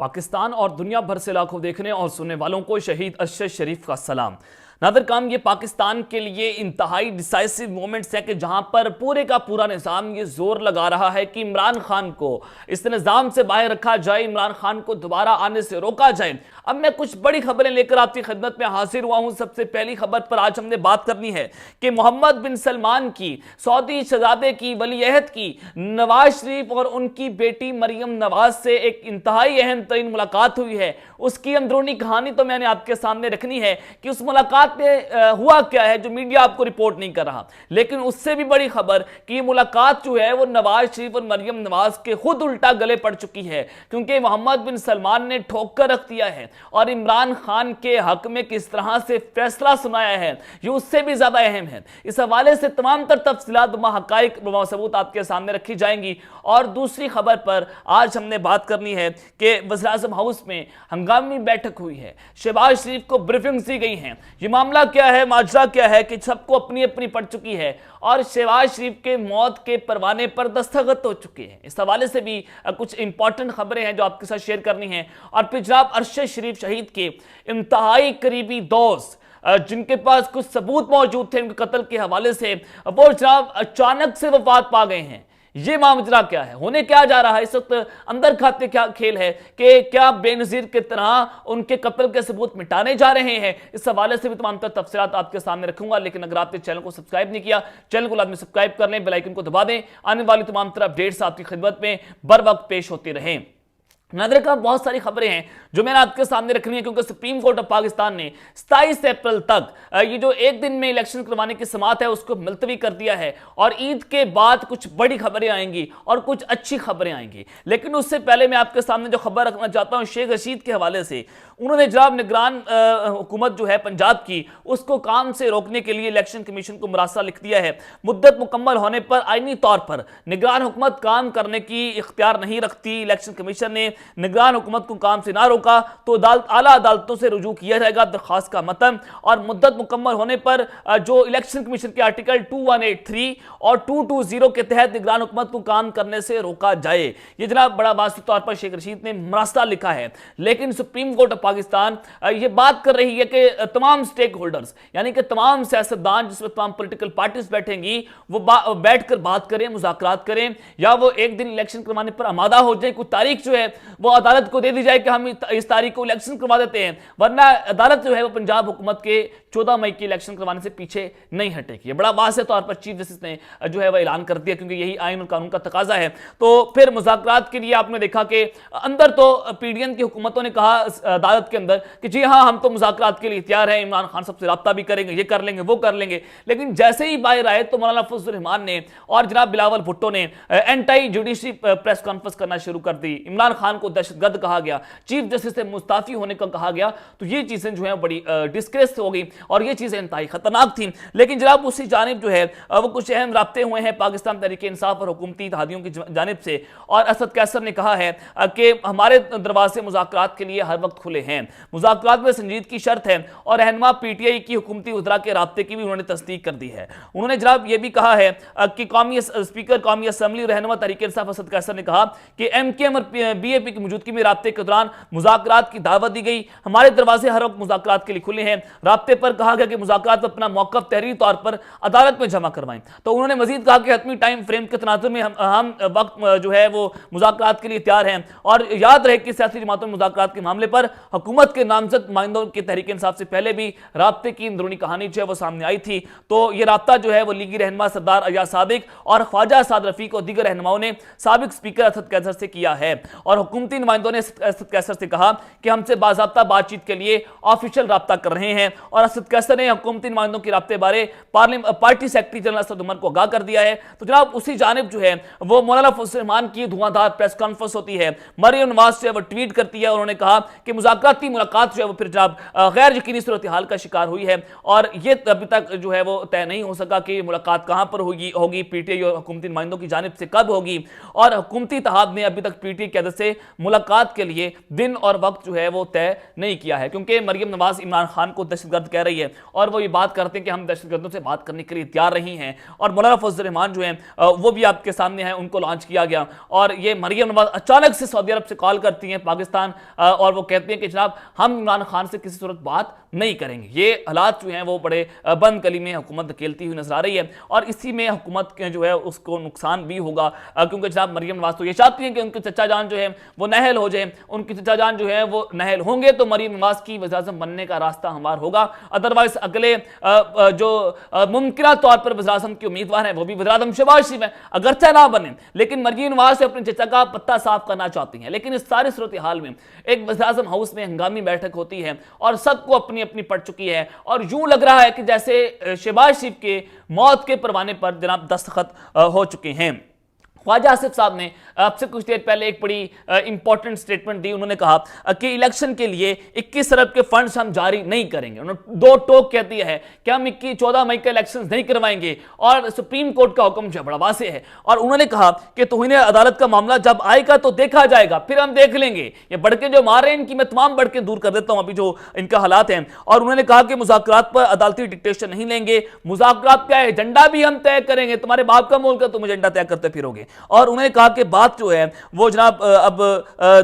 पाकिस्तान और दुनिया भर से लाखों देखने और सुनने वालों को शहीद अरशद शरीफ का सलाम। नादर काम ये पाकिस्तान के लिए इंतहाई डिसाइसिव मोमेंट्स है कि जहां पर पूरे का पूरा निज़ाम ये जोर लगा रहा है कि इमरान खान को इस निज़ाम से बाहर रखा जाए, इमरान खान को दोबारा आने से रोका जाए। अब मैं कुछ बड़ी खबरें लेकर आपकी खिदमत में हाजिर हुआ हूं। सबसे पहली खबर पर आज हमने बात करनी है कि मोहम्मद बिन सलमान की सऊदी शहजादे की वलीअहद की नवाज शरीफ और उनकी बेटी मरियम नवाज से एक इंतहाई अहम तरीन मुलाकात हुई है। उसकी अंदरूनी कहानी तो मैंने आपके सामने रखनी है कि उस मुलाकात में हुआ क्या है जो मीडिया आपको रिपोर्ट नहीं कर रहा। लेकिन उससे भी बड़ी खबर कि ये मुलाकात जो है वो नवाज शरीफ और मरियम नवाज के खुद उल्टा गले पड़ चुकी है, क्योंकि मोहम्मद बिन सलमान ने ठोक कर रख दिया है और इमरान खान के हक में किस तरह से फैसला सुनाया है ये उससे भी ज्यादा अहम है। इस हवाले से तमाम तर तफसीलात हकाइक सबूत आपके सामने रखी जाएंगी। और दूसरी खबर पर आज हमने बात करनी है कि वज़ीर-ए-आज़म हाउस में हंगामी बैठक हुई है, शहबाज शरीफ को ब्रीफिंग दी गई है। ये मामला क्या है, माजरा क्या है कि सबको अपनी अपनी पड़ चुकी है और शहबाज शरीफ के मौत के परवाने पर दस्तखत हो चुके हैं। इस हवाले से भी कुछ इंपॉर्टेंट खबरें हैं जो आपके साथ शेयर करनी है। और फिर जनाब अरशद शरीफ शहीद के इंतहाई करीबी दोस्त जिनके पास कुछ सबूत मौजूद थे उनके कत्ल के हवाले से, वो जनाब अचानक से वफात पा गए हैं। ये मामला क्या है, होने क्या जा रहा है इस वक्त, अंदर खाते क्या खेल है कि क्या बेनजीर की तरह उनके कत्ल के सबूत मिटाने जा रहे हैं। इस हवाले से भी तमाम तफसीलात आपके सामने रखूंगा। लेकिन अगर आपने चैनल को सब्सक्राइब नहीं किया, चैनल को लाजमी सब्सक्राइब कर लें, बेल आइकन को दबा दें। आने वाली तमाम तरह अपडेट्स आपकी खिदमत में बर वक्त पेश होती रहें। नादर का बहुत सारी खबरें हैं जो मैंने आपके सामने रखनी है, क्योंकि सुप्रीम कोर्ट ऑफ पाकिस्तान ने 27 अप्रैल तक ये जो एक दिन में इलेक्शन करवाने की समात है उसको मुलतवी कर दिया है। और ईद के बाद कुछ बड़ी खबरें आएंगी और कुछ अच्छी खबरें आएंगी। लेकिन उससे पहले मैं आपके सामने जो खबर रखना चाहता हूं शेख रशीद के हवाले से, उन्होंने जनाब निगरान हुकूमत जो है पंजाब की उसको काम से रोकने के लिए इलेक्शन कमीशन को मरासा लिख दिया है। मुद्दत मुकम्मल होने पर आईनी तौर पर निगरान हुकूमत काम करने की इख्तियार नहीं रखती। इलेक्शन कमीशन ने निगरान हुकूमत को काम से ना रोका तो आला अदालतों से रुजू किया जाएगा दरखास्त का मतन। और मुद्दत मुकम्मल होने पर जो इलेक्शन कमीशन के आर्टिकल 2183 और 220 के तहत निगरान हुकूमत को काम करने से रोका जाए। ये जनाब बड़ा वाज़ेह तौर पर शेख रशीद ने मरासा लिखा है। लेकिन सुप्रीम कोर्ट ऑफ पाकिस्तान ये बात कर रही है कि तमाम स्टेक होल्डर्स यानी कि तमाम सियासतदान जिसमें तमाम पोलिटिकल पार्टीज बैठेंगी वो बैठकर बात करें, मुज़ाकरात करें, या वो एक दिन इलेक्शन करवाने पर आमादा हो जाए। कुछ तारीख जो है वो अदालत को दे दी जाए कि हम इस तारीख को इलेक्शन करवा देते हैं, वरना अदालत जो है वो पंजाब हुकूमत के 14 मई की इलेक्शन करवाने से पीछे नहीं हटेगी। ये बड़ा वाज़ेह तौर पर चीफ जस्टिस ने जो है वह ऐलान कर दिया, क्योंकि यही आईन और कानून का तकाजा है। तो फिर मुज़ाकरात के लिए आपने देखा कि अंदर तो पीडीएम की हुकूमतों ने कहा अदालत के अंदर कि जी हाँ हम तो मुज़ाकरात के लिए तैयार हैं, इमरान खान सबसे रब्ता भी करेंगे, ये कर लेंगे वो कर लेंगे। लेकिन जैसे ही बाहर आए तो मौलाना फजल रहमान ने और जनाब बिलावल भुट्टो ने एंटी जुडिशरी प्रेस कॉन्फ्रेंस करना शुरू कर दी। इमरान खान को दहशतगर्द कहा गया, चीफ जस्टिस से मुस्ताफी होने का कहा गया। तो ये चीजें जो है बड़ी डिस्क्रेस हो गई और ये चीजें इंतहाई खतरनाक थी। लेकिन जनाब उसी जानिब जो है वो कुछ अहम राब्ते हुए हैं पाकिस्तान तहरीक इंसाफ और हुकूमती इत्तेहादियों की जानिब से। और असद कैसर ने कहा है कि हमारे दरवाजे मुज़ाकरात के लिए हर वक्त खुले हैं, मुज़ाकरात में संजीदगी की शर्त है। और रहनुमा पीटीआई की हुकूमती उज़रा के राब्ते की भी उन्होंने तस्दीक कर दी है। उन्होंने जनाब ये भी कहा है कि कौमी स्पीकर कौमी असम्बली रहनुमा तहरीक इंसाफ असद कैसर ने कहा कि एमकेएम और बीएपी की मौजूदगी में राब्ते के दौरान मुज़ाकरात की दावत दी गई, हमारे दरवाजे हर वक्त मुज़ाकरात के लिए खुले हैं। राब्ते पर कहा गया कि मुज़ाकरात अपना मौक़िफ़ तहरीरी तौर पर अदालत में जमा करवाएं। तो उन्होंने मजीद कहा कि हतमी टाइम फ्रेम के तनाजुर में हम वक्त जो है वो मुज़ाकरात के लिए तैयार हैं। और याद रहे कि सियासी जमातों में मुज़ाकरात के मामले पर हुकूमत के नामजद नुमाइंदों की तहरीक इंसाफ से पहले भी राब्ते की अंदरूनी कहानी जो है वो सामने आई थी। तो ये राब्ता जो है वो लीगी रहनुमा सरदार अयाज सादिक और ख्वाजा साद रफीक और दीगर रहनुमाओं ने साबिक स्पीकर असद कैसर से किया है। और हुकूमती नुमाइंदों ने असद कैसर से कहा कि हमसे बाज़ाब्ता बातचीत के लिए ऑफिशियल राब्ता कर रहे हैं। और असद कैसर ने हुकूमती नुमाइंदों के राब्ते बारे party secretary general Asad Umar को आगाह कर दिया है। तो जनाब उसी जानिब जो है वो मौलाना फजल रहमान की धुआंधार प्रेस कॉन्फ्रेंस होती है, मरियम नवाज से वो ट्वीट करती है और उन्होंने कहा कि मुज़ाकराती मुलाकात जो है वो फिर जनाब गैर यकीनी सूरत हाल का शिकार हुई है। और ये अभी तक जो है वो तय नहीं हो सका कि मुलाकात कहां पर होगी पीटीआई और हुकूमती नुमाइंदों की जानिब से कब होगी। और हुकूमती इत्तेहाद ने अभी तक पीटीआई की क्यादत से मुलाकात के लिए दिन और वक्त जो है वो तय नहीं किया है, क्योंकि मरियम नवाज इमरान खान को दहशतगर्द कह रही है और वो ये बात करते हैं कि हम दहशतगर्दों से बात करने के लिए तैयार नहीं हैं। और मौलाना फजल रहमान जो है वो भी आपके सामने है, उनको लॉन्च किया गया और ये मरियम नवाज अचानक से सऊदी अरब से कॉल करती हैं पाकिस्तान और वो कहती हैं कि जनाब हम इमरान खान से किसी सूरत बात नहीं करेंगे। ये हालात जो हैं वो बड़े बंद कली में हुकूमत धकेलती हुई नजर आ रही है और इसी में हुकूमत जो है उसको नुकसान भी होगा, क्योंकि जनाब मरियम नवाज तो ये चाहती हैं कि उनके चचा जान जो है वो नाअहल हो जाए, उनके चचा जान जो है वो नाअहल होंगे तो मरियम नवाज की वज़ीर-ए-आज़म बनने का रास्ता हमार होगा। अदरवाइज अगले जो मुमकिन तौर पर वज़ीर-ए-आज़म के उम्मीदवार हैं वो भी वज़ीर-ए-आज़म शहबाज शरीफ है, अगरचे ना बने लेकिन मरियम नवाज से अपने चचा का पत्ता साफ करना चाहती हैं। लेकिन इस सारी सूरत हाल में एक वज़ीर-ए-आज़म हाउस में हंगामी बैठक होती है और सबको अपनी अपनी पड़ चुकी है और यूं लग रहा है कि जैसे शहबाज शरीफ के मौत के परवाने पर जनाब दस्तखत हो चुके हैं। ख्वाजा आसिफ साहब ने आपसे कुछ देर पहले एक बड़ी इंपॉर्टेंट स्टेटमेंट दी। उन्होंने कहा कि इलेक्शन के लिए 21 अरब के फंड्स हम जारी नहीं करेंगे। उन्होंने दो टोक कह दिया है कि हम 14 मई का इलेक्शन नहीं करवाएंगे और सुप्रीम कोर्ट का हुक्म जो बड़ा वाज़े है। और उन्होंने कहा कि तौहीन अदालत का मामला जब आएगा तो देखा जाएगा, फिर हम देख लेंगे। ये बढ़के जो मारे इनकी मैं तमाम बढ़के दूर कर देता हूं अभी जो इनका हालात हैं। और उन्होंने कहा कि मुज़ाकरात पर अदालती डिक्टेशन नहीं लेंगे, मुज़ाकरात का एजेंडा भी हम तय करेंगे, तुम्हारे बाप का मुल्क है तुम एजेंडा तय करते फिरोगे। और उन्होंने कहा कि बात जो है वो जनाब अब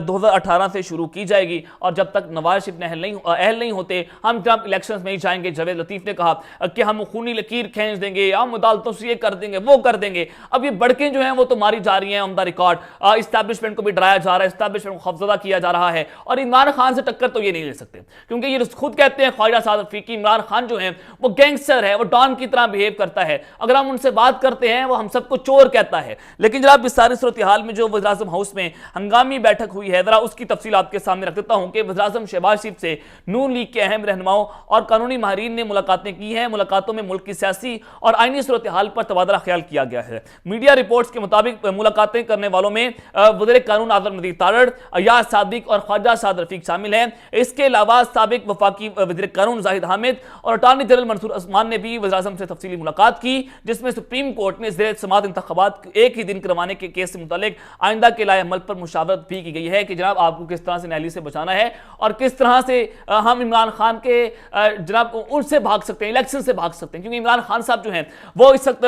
2018 से शुरू की जाएगी और जब तक नवाज शरीफ अहल नहीं होते हम जनाब इलेक्शंस में ही जाएंगे। जावेद लतीफ ने कहा कि हम खूनी लकीर खींच देंगे, हम अदालतों से ये कर देंगे वो कर देंगे। अब ये बढ़के जो है वो तो मारी जा रही हैं ऑन द रिकॉर्ड, इस्टेब्लिशमेंट को भी डराया जा रहा है, इस्टेब्लिशमेंट को खौफजदा किया जा रहा है और इमरान खान से टक्कर तो ये नहीं ले सकते, क्योंकि ये खुद कहते हैं ख्वाजा साद रफीकी इमरान खान जो है वो गैंगस्टर है, वो डॉन की तरह बिहेव करता है। अगर हम उनसे बात करते हैं वो हम सबको चोर कहता है। लेकिन जनाब इस सारी सूरत हाल में जो वज़ीर-ए-आज़म हाउस में हंगामी बैठक हुई है जरा उसकी तफसील आपके सामने रख देता हूं कि वज़ीर-ए-आज़म शहबाज शरीफ से नून लीग के अहम रहनुमाओं और कानूनी माहिरीन ने मुलाकातें की हैं। मुलाकातों में मुल्क की सियासी और आईनी सूरत हाल पर तबादला ख्याल किया गया है। मीडिया रिपोर्ट्स के मुताबिक मुलाकातें करने वालों में वज़ीर कानून आज़म नदीर तारड़, अयाज सादिक और ख्वाजा साद रफीक शामिल हैं। इसके अलावा साबिक वफाकी वज़ीर कानून जाहिद हामिद और अटॉर्नी जनरल मंसूर उस्मान ने भी वज़ीर-ए-आज़म से तफसीली मुलाकात की, जिसमें सुप्रीम कोर्ट ने ज़ेर समाअत इंतखाबात एक ही दिन करवाने के केस से मुतालिक आइंदा के लाए अमल पर मुशावरत भी की गई है कि जनाब आपको किस तरह से नाली से बचाना है और किस तरह से हम इमरान खान के जनाब उनसे भाग सकते हैं, इलेक्शन से भाग सकते हैं, क्योंकि इमरान खान साहब जो हैं वो इस वक्त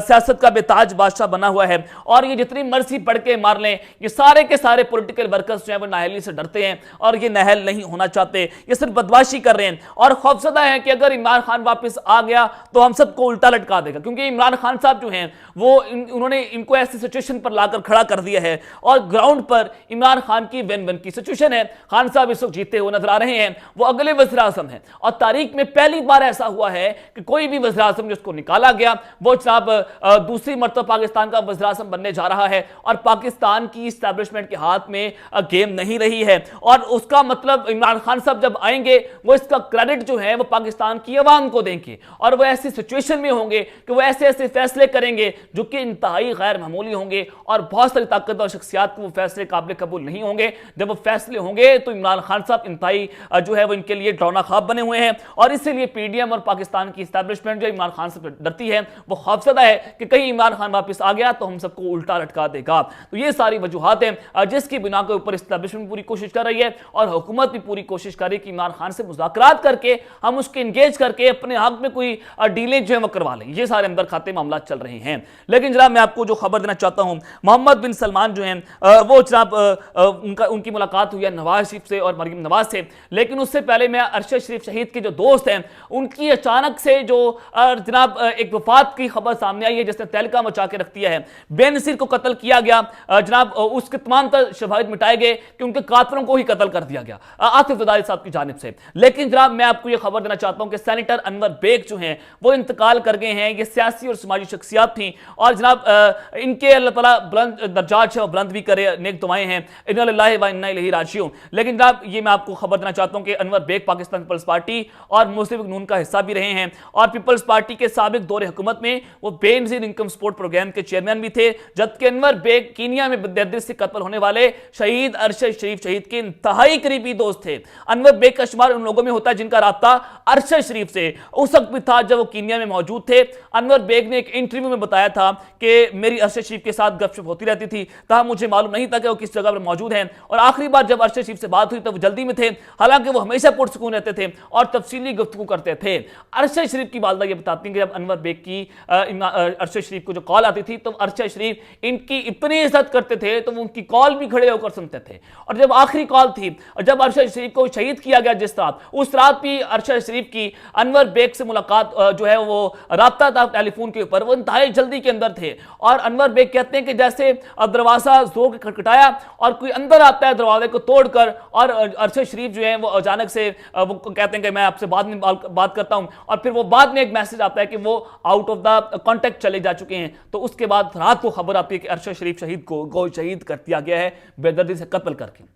सियासत का बेताज बादशाह बना हुआ है और ये जितनी मर्जी पढ़ के मार लें, ये सारे के सारे पॉलिटिकल वर्कर्स जो हैं वो नाहली से डरते हैं और ये नाहल नहीं होना चाहते, ये सिर्फ बदमाशी कर रहे हैं और खौफजदा है कि अगर इमरान खान वापस आ गया तो हम सबको उल्टा लटका देगा, क्योंकि इमरान खान साहब जो हैं वो उन्होंने इनको ऐसी सिचुएशन पर लाकर खड़ा कर दिया है और ग्राउंड पर इमरान खान की विन विन की सिचुएशन है। खान साहब इस वक्त जीते हुए नजर आ रहे हैं, वो अगले वज़ीर-ए-आज़म हैं और तारीख में पहली बार ऐसा हुआ है कि कोई भी वज़ीर-ए-आज़म जिसको निकाला गया वो जनाब दूसरी मर्तबा पाकिस्तान का वज़ीर-ए-आज़म बनने जा रहा है और पाकिस्तान की इस्टेब्लिशमेंट के हाथ में गेम नहीं रही है। और उसका मतलब इमरान खान साहब जब आएंगे वो इसका क्रेडिट जो है वो पाकिस्तान की अवाम को देंगे और वो ऐसी सिचुएशन में होंगे कि वो ऐसे ऐसे फैसले करेंगे जो कि इंतहाई गैर मामूली होंगे और बहुत सारी ताकतवर शख्सियात को वो फैसले काबिल कबूल नहीं होंगे। जब वो फैसले होंगे तो इमरान खान साहब इंतहाई जो है वो इनके लिए डरौना ख्वाब बने हुए हैं और इसीलिए पीडीएम और पाकिस्तान की इस्टेब्लिशमेंट जो इमरान खान से डरती है, वो खौफजदा है कि कहीं इमरान खान वापस आ गया तो हम सबको उल्टा लटका देगा। तो ये सारी वजूहात हैं जिसकी बिना के ऊपर इस्टेब्लिशमेंट पूरी कोशिश कर रही है और हुकूमत भी पूरी कोशिश कर रही है कि इमरान खान से मुज़ाकरात करके हम उसके इंगेज करके अपने हक में कोई डीलें जो है वो करवा लें। ये सारे अंदर खाते मामला चल रहे हैं। लेकिन जनाब मैं आपको जो खबर देना चाहता हूं, मोहम्मद बिन सलमान जो हैं वो जनाब उनकी मुलाकात हुई है नवाज शरीफ से और मरियम नवाज से, लेकिन उससे पहले मैं अरशद शरीफ शहीद के जो दोस्त हैं उनकी अचानक से जो जनाब एक वफात की खबर सामने आई है जिसने तहलका मचा के रख दिया है। बेनसीर को कत्ल किया गया, जनाब उसके तमाम शवाहिद मिटाए गए कि उनके कातलों को ही कत्ल कर दिया गया आतिफ जरदारी साहब की जानिब से। लेकिन जनाब मैं आपको यह खबर देना चाहता हूं कि सेनेटर अनवर बेग जो हैं वो इंतकाल कर गए हैं। ये सियासी और समाजी शख्सियात थी और जनाब इनके अल्लाह ताला बुलंद दर्जात है बुलंद भी करे, नेक दुआएं हैं, इन्ना लिल्लाहि व इन्ना इलैहि राजिऊन। लेकिन जनाब ये मैं आपको खबर देना चाहता हूं कि अनवर बेग पाकिस्तान पीपल्स पार्टी और मुस्लिम लीग नून का हिस्सा भी रहे हैं और पीपल्स पार्टी के साबिक दौरे हुकूमत में वो बेनजीर इनकम सपोर्ट प्रोग्राम के चेयरमैन भी थे, जबकि अनवर बेग कीनिया में बेदर्दी से कत्ल होने वाले शहीद अरशद शरीफ शहीद के इंतहाई करीबी दोस्त थे। अनवर बेग का शुमार उन लोगों में होता है जिनका राब्ता अरशद शरीफ से उस वक्त भी था जब वो कीनिया में मौजूद थे। अनवर बेग ने एक इंटरव्यू में बताया था कि मेरी अरशद शरीफ के साथ गपशप होती रहती थी, तब मुझे मालूम नहीं था कि वो किस जगह पर मौजूद हैं। और आखिरी बार जब अरशद शरीफ से बात हुई तो वो जल्दी में थे, हालांकि वो हमेशा पुरसुकून रहते थे और तफसीली गुफ्तगू करते थे। अरशद शरीफ की वालदा ये बताती हैं कि जब अनवर बेग की अरशद शरीफ को जो कॉल आती थी तो अरशद शरीफ इनकी इतनी इज्जत करते थे तो वो उनकी कॉल भी खड़े होकर सुनते थे। और जब आखिरी कॉल थी और जब अरशद शरीफ को शहीद किया गया जिस रात, उस रात भी अरशद शरीफ की अनवर बेग से मुलाकात जो है वो राब्ता था टेलीफोन के ऊपर, वो इंतहाई जल्दी के अंदर थे। और अनवर बेग कहते हैं कि जैसे दरवाजा जोर के खटखटाया और कोई अंदर आता है दरवाजे को तोड़कर, और अरशद शरीफ जो है वो अचानक से वो कहते हैं कि मैं आपसे बाद में बात करता हूं, और फिर वो बाद में एक मैसेज आता है कि वो आउट ऑफ द कॉन्टेक्ट चले जा चुके हैं। तो उसके बाद रात को खबर आती है कि अरशद शरीफ शहीद को शहीद कर दिया गया है बेदर्दी से कत्ल करके।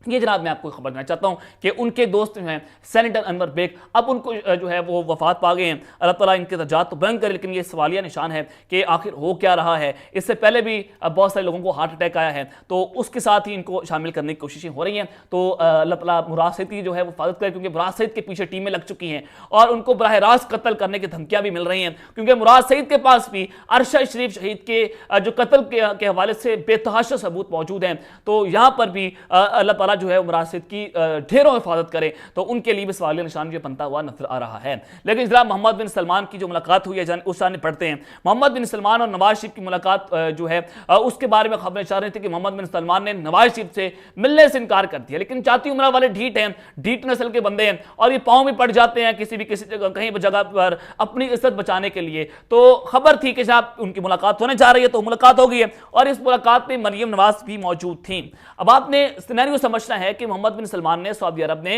ये जनाब मैं आपको खबर देना चाहता हूं कि उनके दोस्त जो हैं सेनेटर अनवर बेग, अब उनको जो है वो वफात पा गए हैं। अल्लाह ताला इनके दर्जात तो बुलंद करे, लेकिन ये सवालिया निशान है कि आखिर हो क्या रहा है। इससे पहले भी बहुत सारे लोगों को हार्ट अटैक आया है, तो उसके साथ ही इनको शामिल करने की कोशिशें हो रही हैं। तो अल्लाह ताला मुराद सईद की जो है वो हिफाजत करे, क्योंकि मुराद सईद के पीछे टीमें लग चुकी हैं और उनको बराह रास्त कत्ल करने की धमकियां भी मिल रही हैं, क्योंकि मुराद सईद के पास भी अरशद शरीफ शहीद के जो कत्ल के हवाले से बेतहाशा सबूत मौजूद हैं। तो यहाँ पर भी अल्लाह ताला जो है मुराद सईद की ढेरों हिफाजत करे, तो उनके लिए भी सवालिया निशान जो बनता हुआ नजर आ रहा है। लेकिन जनाब मोहम्मद बिन सलमान की जो मुलाकात हुई है उस सामने पढ़ते हैं। मोहम्मद बिन सलमान और नवाज शरीफ की मुलाकात जो है उसके बारे में खबरें चाह रही थी कि मोहम्मद बिन सलमान ने नवाज शरीफ से मिलने से इनकार कर दिया, लेकिन चाती उमरा वाले ढीठ हैं, ढीठ नस्ल के बंदे हैं और ये पांव में पड़ जाते हैं किसी जगह कहीं जगह पर अपनी इज्जत बचाने के लिए। तो खबर थी कि साहब उनकी मुलाकात होने जा रही है, तो मुलाकात हो गई है और इस मुलाकात में मरियम नवाज भी मौजूद थी। अब आपने सिनेरियो समझना है कि मोहम्मद बिन सलमान ने सऊदी अरब ने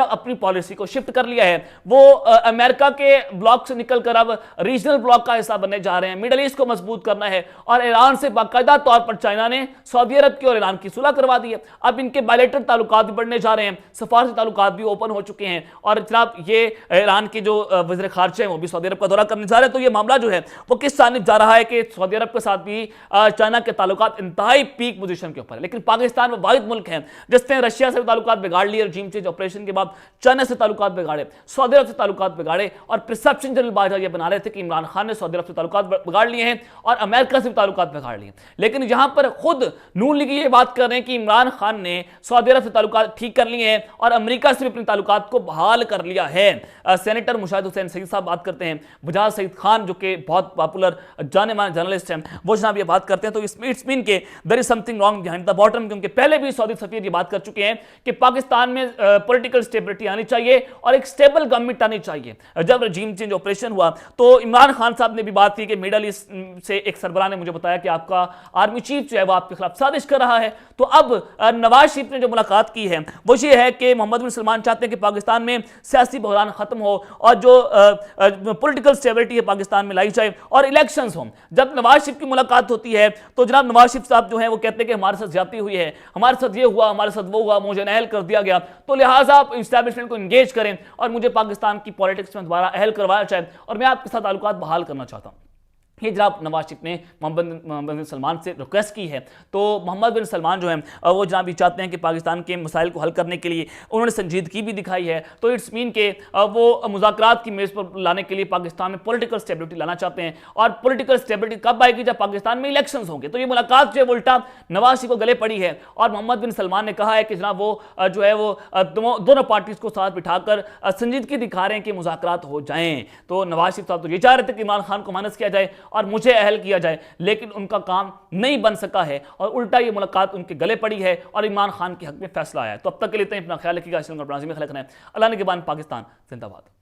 अपनी पॉलिसी को शिफ्ट कर लिया है। वो अमेरिका के ब्लॉक से निकलकर अब रीजनल ब्लॉक का हिस्सा बनने जा रहे हैं। मिडिल ईस्ट को मजबूत करना है और ईरान से बाकायदा तौर पर चाइना ने सऊदी अरब की और ईरान की सुलह करवा दी है। अब इनके बायलैटरल ताल्लुकात भी बढ़ने जा रहे हैं, सफारती ताल्लुकात भी ओपन हो चुके हैं और जनाब ये ईरान के जो वज़ीर खारजा हैं वो भी सऊदी अरब का दौरा करने जा रहे हैं। तो ये मामला जो है वो किस जानिब जा रहा है कि सऊदी अरब के साथ भी चाइना के ताल्लुकात इंतहाई पीक पोजीशन के ऊपर है। लेकिन पाकिस्तान वो वाहिद मुल्क है जिसने रशिया से ताल्लुकात बिगाड़ लिए, रजीम चेंज ऑपरेशन के बाद चाइना से ताल्लुकात बिगाड़े, सऊदी अरब से ताल्लुकात बिगाड़े और परसेप्शन जनरल बाजा ये बना रहे थे कि इमरान खान ने सऊदी अरब से ताल्लुकात बिगाड़ लिए हैं और अमेरिका से भी ताल्लुकात बिगाड़ लिए। लेकिन यहां पर खुद नून लीग ये बात कर रहे हैं कि इमरान खान ने सऊदी अरब से ताल्लुकात ठीक कर लिए हैं और अमेरिका से भी अपने ताल्लुकात को बहाल कर लिया है। सेनेटर मुशाहिद हुसैन सईद साहब बात करते हैं, बजाज सईद खान जो कि बहुत पॉपुलर जाने माने जर्नलिस्ट हैं वो जनाब ये बात करते हैं। तो इट्स मीन के there is something wrong behind the bottom, क्योंकि पहले भी सऊदी सफीर ये बात कर चुके हैं कि पाकिस्तान में पॉलिटिकल स्टेबिलिटी आनी चाहिए और एक स्टेबल गवर्नमेंट आनी चाहिए। जब रजीम चेंज ऑपरेशन हुआ तो इमरान खान साहब ने भी बात की कि मिडल ईस्ट से एक सरबराह ने मुझे बताया कि आपका आर्मी चीफ जो है वो आपके खिलाफ साजिश कर रहा है। तो अब नवाज शरीफ ने जो मुलाकात की है वो ये है कि मोहम्मद बिन सलमान चाहते हैं कि पाकिस्तान में सियासी बहरान खत्म हो और जो पॉलिटिकल स्टेबिलिटी है पाकिस्तान में लाई जाए और इलेक्शंस हो। जब नवाज शरीफ की मुलाकात होती है तो जनाब नवाज शरीफ साहब जो है वो कहते हैं कि हमारे साथ ज्यादती हुई है, हमारे साथ ये हुआ, हमारे साथ वो हुआ, मुझे नाअहल कर दिया गया, तो लिहाजा आप इस्टेब्लिशमेंट को एंगेज करें और मुझे पाकिस्तान की पॉलिटिक्स में दोबारा अहल करवाया जाए और मैं आपके साथ ताल्लुकात बहाल करना चाहता हूं। ये जनाब नवाज शरीफ ने मोहम्मद बिन सलमान से रिक्वेस्ट की है। तो मोहम्मद बिन सलमान जो है वो जनाब ये चाहते हैं कि पाकिस्तान के मसाइल को हल करने के लिए उन्होंने संजीदगी भी दिखाई है। तो इट्स मीन के वो मुज़ाकरात की मेज़ पर लाने के लिए पाकिस्तान में पॉलिटिकल स्टेबिलिटी लाना चाहते हैं और पॉलिटिकल स्टेबिलिटी कब आएगी जब पाकिस्तान में इलेक्शंस होंगे। तो ये मुलाकात जो है उल्टा नवाज शरीफ को गले पड़ी है और मोहम्मद बिन सलमान ने कहा है कि जनाब वो जो है वो दोनों पार्टीज को साथ बिठाकर संजीदगी दिखा रहे हैं कि मुज़ाकरात हो जाएं। तो नवाज शरीफ साहब तो ये चाह रहे थे कि इमरान खान को माइनस किया जाए और मुझे अहल किया जाए, लेकिन उनका काम नहीं बन सका है और उल्टा ये मुलाकात उनके गले पड़ी है और इमरान खान के हक में फैसला आया है। तो अब तक के लिए अपना ख्याल रखिएगा। अल्लाह ने के बाद पाकिस्तान जिंदाबाद।